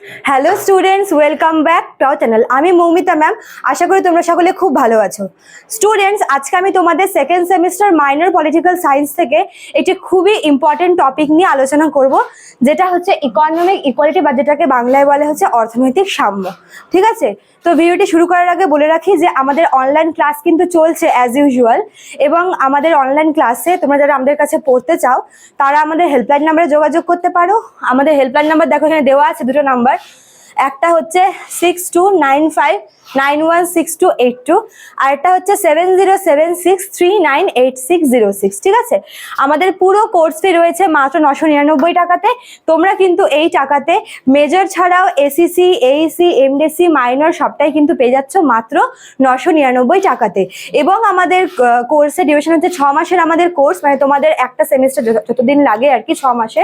Hello students, welcome back to our channel. আমি Moumita ma'am. আশা করি তোমরা সকলে খুব ভালো আছো। স্টুডেন্টস, আজকে আমি তোমাদের second semester minor political science থেকে একটি খুবই ইম্পর্টেন্ট টপিক নিয়ে আলোচনা করব, যেটা হচ্ছে ইকোনমিক ইকুয়ালিটি, বা যেটাকে বাংলায় বলে হচ্ছে অর্থনৈতিক সাম্য। ঠিক আছে, তো ভিডিওটি শুরু করার আগে বলে রাখি যে আমাদের অনলাইন ক্লাস কিন্তু চলছে অ্যাজ ইউজুয়াল, এবং আমাদের অনলাইন ক্লাসে তোমরা যারা আমাদের কাছে পড়তে চাও তারা আমাদের হেল্পলাইন নাম্বারে যোগাযোগ করতে পারো। আমাদের হেল্পলাইন নাম্বার দেখো এখানে দেওয়া আছে, দুটো নাম্বার। একটা হচ্ছে 6295916282, আর একটা হচ্ছে 7076398606। ঠিক আছে, আমাদের পুরো কোর্স ফি রয়েছে মাত্র 999 টাকাতে। তোমরা কিন্তু এই টাকাতে মেজর ছাড়াও এসিসি, এইসি, এমডিসি, মাইনর সবটাই কিন্তু পেয়ে যাচ্ছ মাত্র 999 টাকাতে। এবং আমাদের কোর্সের ডিউরেশন হচ্ছে 6 মাসের আমাদের কোর্স, মানে তোমাদের একটা সেমিস্টার যতদিন লাগে আর কি, 6 মাসে।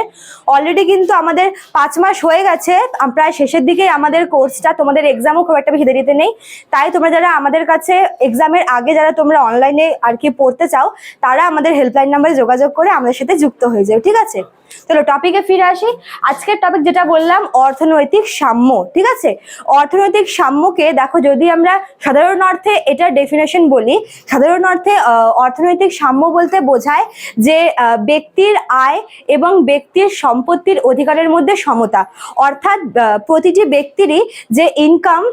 অলরেডি কিন্তু আমাদের 5 মাস হয়ে গেছে, প্রায় শেষের দিকে আমাদের কোর্সটা। তোমাদের এক্সামও খুব একটা বেশি দেরিতে নেই, তাই তোমরা যারা আমাদের কাছে এক্সামের আগে যারা তোমরা অনলাইনে আর কি পড়তে চাও তারা আমাদের হেল্পলাইন নাম্বারে যোগাযোগ করে আমাদের সাথে যুক্ত হয়ে যাও। ঠিক আছে, চলো টপিকে ফিরে আসি। আজকের টপিক যেটা বললাম, অর্থনৈতিক সাম্য। ঠিক আছে, অর্থনৈতিক সাম্যকে দেখো, যদি আমরা সাধারণ অর্থে এটার ডেফিনেশন বলি, সাধারণ অর্থে অর্থনৈতিক সাম্য বলতে বোঝায় যে ব্যক্তির আয় এবং ব্যক্তির সম্পত্তির অধিকারের মধ্যে সমতা। অর্থাৎ প্রতিটি ব্যক্তিরই যে ইনকাম,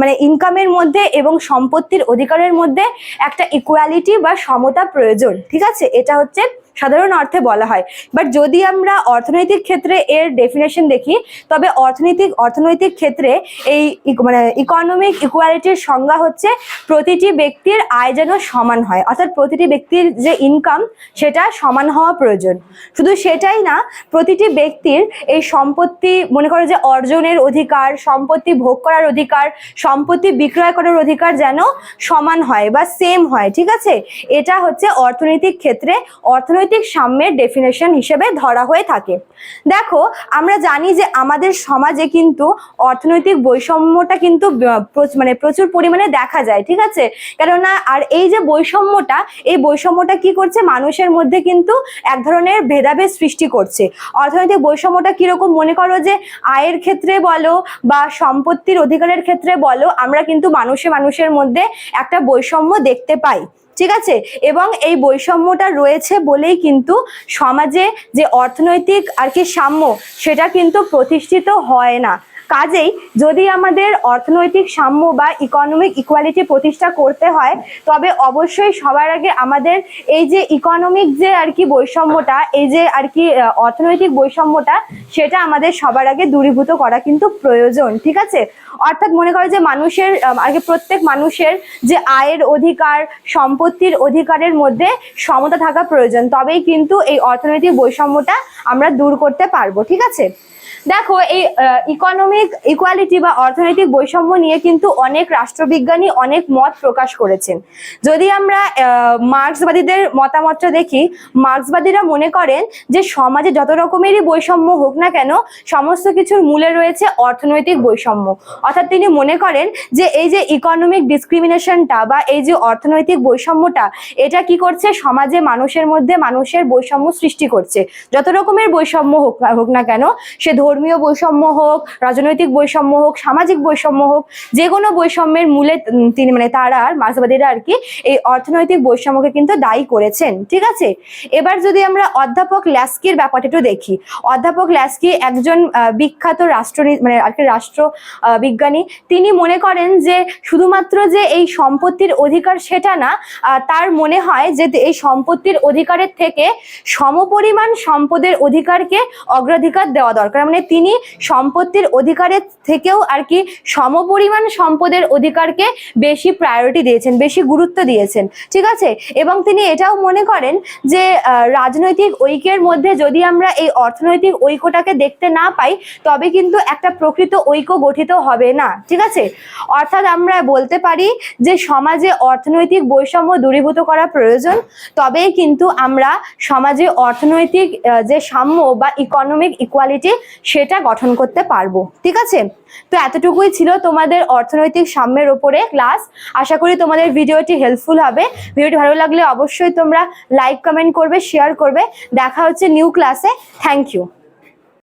মানে ইনকামের মধ্যে এবং সম্পত্তির অধিকারের মধ্যে একটা ইকুয়ালিটি বা সমতা প্রয়োজন। ঠিক আছে, এটা হচ্ছে সাধারণ অর্থে বলা হয়। বাট যদি আমরা অর্থনৈতিক ক্ষেত্রে এর ডেফিনেশন দেখি, তবে অর্থনৈতিক ক্ষেত্রে এই মানে ইকোনমিক ইকুয়ালিটির সংজ্ঞা হচ্ছে প্রতিটি ব্যক্তির আয় যেন সমান হয়, অর্থাৎ প্রতিটি ব্যক্তির যে ইনকাম সেটা সমান হওয়া প্রয়োজন। শুধু সেটাই না, প্রতিটি ব্যক্তির এই সম্পত্তি, মনে করো যে অর্জনের অধিকার, সম্পত্তি ভোগ করার অধিকার, সম্পত্তি বিক্রয় করার অধিকার যেন সমান হয় বা সেম হয়। ঠিক আছে, এটা হচ্ছে অর্থনৈতিক ক্ষেত্রে অর্থনৈতিক সাম্যের ডেফিনেশন হিসেবে ধরা হয়ে থাকে। দেখো, আমরা জানি যে আমাদের সমাজে কিন্তু অর্থনৈতিক বৈষম্যটা কিন্তু মানে প্রচুর পরিমাণে দেখা যায়। ঠিক আছে, কেননা আর এই যে বৈষম্যটা, এই বৈষম্যটা কি করছে, মানুষের মধ্যে কিন্তু এক ধরনের ভেদাভেদ সৃষ্টি করছে। অর্থনৈতিক বৈষম্যটা কিরকম, মনে করো যে আয়ের ক্ষেত্রে বলো বা সম্পত্তির অধিকারের ক্ষেত্রে বলো, আমরা কিন্তু মানুষের মধ্যে একটা বৈষম্য দেখতে পাই। ঠিক আছে, এবং এই বৈষম্যটা রয়েছে বলেই কিন্তু সমাজে যে অর্থনৈতিক আর কি সাম্য, সেটা কিন্তু প্রতিষ্ঠিত হয় না। কাজেই যদি আমাদের অর্থনৈতিক সাম্য বা ইকোনমিক ইকুয়ালিটি প্রতিষ্ঠা করতে হয়, তবে অবশ্যই সবার আগে আমাদের এই যে ইকোনমিক যে আর কি বৈষম্যটা, এই যে আর কি অর্থনৈতিক বৈষম্যটা, সেটা আমাদের সবার আগে দূরীভূত করা কিন্তু প্রয়োজন। ঠিক আছে, অর্থাৎ মনে করো যে মানুষের আর কি প্রত্যেক মানুষের যে আয়ের অধিকার, সম্পত্তির অধিকারের মধ্যে সমতা থাকা প্রয়োজন, তবেই কিন্তু এই অর্থনৈতিক বৈষম্যটা আমরা দূর করতে পারবো। ঠিক আছে, দেখো, এই ইকোনমিক ইকুয়ালিটি বা অর্থনৈতিক বৈষম্য নিয়ে কিন্তু অনেক রাষ্ট্রবিজ্ঞানী অনেক মত প্রকাশ করেছেন। যদি আমরা মার্ক্সবাদীদের মতামতটা দেখি, মার্ক্সবাদীরা মনে করেন যে সমাজে যত রকমেরই বৈষম্য হোক না কেন, সমস্ত কিছুর মূলে রয়েছে অর্থনৈতিক বৈষম্য। অর্থাৎ তিনি মনে করেন যে এই যে ইকোনমিক ডিসক্রিমিনেশনটা বা এই যে অর্থনৈতিক বৈষম্যটা, এটা কি করছে, সমাজে মানুষের মধ্যে মানুষের বৈষম্য সৃষ্টি করছে। যত রকমের বৈষম্য হোক না কেন, সে ধর্মীয় বৈষম্য হোক, রাজনৈতিক বৈষম্য হোক, সামাজিক বৈষম্য হোক, যে কোনো বৈষম্যের মূলে তিনি মানে তারা মার্ক্সবাদীরা আর কি এই অর্থনৈতিক বৈষম্যকে কিন্তু দায়ী করেছেন। ঠিক আছে, এবার যদি আমরা অধ্যাপক ল্যাস্কির ব্যাপারটা একটু দেখি। অধ্যাপক ল্যাস্কি একজন বিখ্যাত রাষ্ট্র বিজ্ঞানী। তিনি মনে করেন যে শুধুমাত্র যে এই সম্পত্তির অধিকার সেটা না, তার মনে হয় যে এই সম্পত্তির অধিকারের থেকে সমপরিমাণ সম্পদের অধিকারকে অগ্রাধিকার দেওয়া দরকার। মানে তিনি সম্পত্তির অধিকারের থেকেও আর কি সমপরিমাণ সম্পদের অধিকারকে বেশি প্রায়োরিটি দিয়েছেন, বেশি গুরুত্ব দিয়েছেন। ঠিক আছে, এবং তিনি এটাও মনে করেন যে রাজনৈতিক ঐক্যের মধ্যে যদি আমরা এই অর্থনৈতিক ঐক্যটাকে দেখতে না পাই, তবে কিন্তু একটা প্রকৃত ঐক্য গঠিত হবে না। ঠিক আছে, অর্থাৎ আমরা বলতে পারি যে সমাজে অর্থনৈতিক বৈষম্য দূরীভূত করা প্রয়োজন, তবেই কিন্তু আমরা সমাজে অর্থনৈতিক যে সাম্য বা ইকোনমিক ইকুয়ালিটি সেটা গঠন করতে পারবো। ঠিক আছে, তো এতটুকুই ছিল তোমাদের অর্থনৈতিক সাম্যের উপরে ক্লাস। আশা করি তোমাদের ভিডিওটি হেল্পফুল হবে। ভিডিওটি ভালো লাগলে অবশ্যই তোমরা লাইক, কমেন্ট করবে, শেয়ার করবে। দেখা হচ্ছে নিউ ক্লাসে। Thank you.